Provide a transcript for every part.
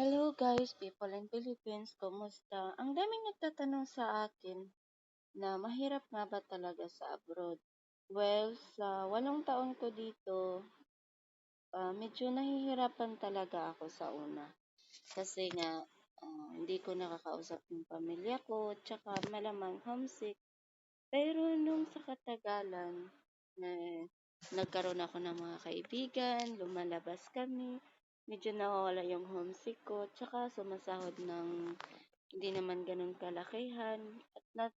Hello guys, people in Philippines, kumusta? Ang daming nagtatanong sa akin na mahirap nga ba talaga sa abroad? Well, sa 8 taon ko dito, medyo nahihirapan talaga ako sa una. Kasi nga, hindi ko nakakausap yung pamilya ko, tsaka malamang homesick. Pero nung sa katagalan, nagkaroon ako ng mga kaibigan, lumalabas kami, medyo nawawala yung homesick ko, tsaka sumasahod ng hindi naman ganun kalakihan at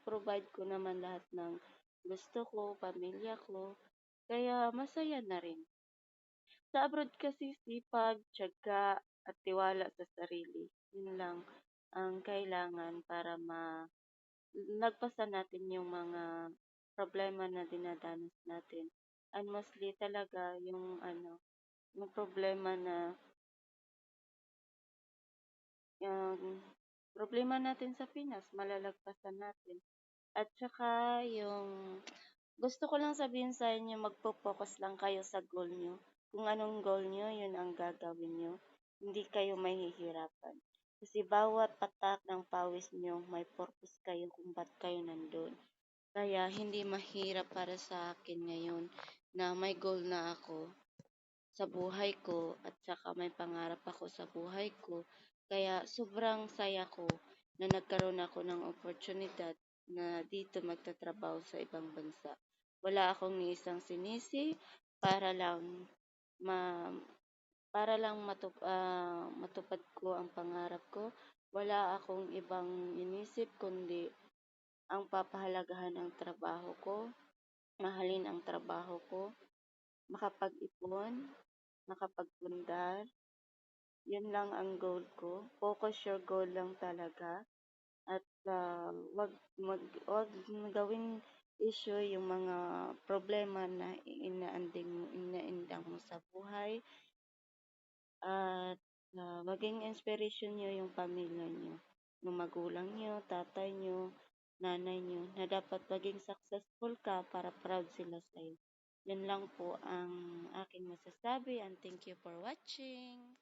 provide ko naman lahat ng gusto ko, pamilya ko, kaya masaya na rin. Sa abroad kasi sipag, tiyaga at tiwala sa sarili. Yun lang ang kailangan para lagpasan natin yung mga problema na dinadanas natin. And mostly talaga yung problema na yung problema natin sa Pinas, malalagpasan natin. At saka yung gusto ko lang sabihin sa inyo, magpo-focus lang kayo sa goal nyo. Kung anong goal nyo, yun ang gagawin nyo. Hindi kayo mahihirapan. Kasi bawat patak ng pawis nyo, may purpose kayo kung ba't kayo nandun. Kaya hindi mahirap para sa akin ngayon na may goal na ako sa buhay ko at saka may pangarap ako sa buhay ko. Kaya sobrang saya ko na nagkaroon ako ng oportunidad na dito magtatrabaho sa ibang bansa. Wala akong ni isang sinisi para lang ma matupad ko ang pangarap ko. Wala akong ibang inisip kundi ang papahalagahan ang trabaho ko, mahalin ang trabaho ko, makapag-ipon, makapagpundar. Yun lang ang goal ko. Focus your goal lang talaga. At wag gawing issue yung mga problema na inaandang mo sa buhay. At maging inspiration nyo yung pamilya nyo, yung magulang nyo, tatay nyo, nanay nyo, na dapat maging successful ka para proud sila sa'yo. Yun lang po ang aking masasabi and thank you for watching.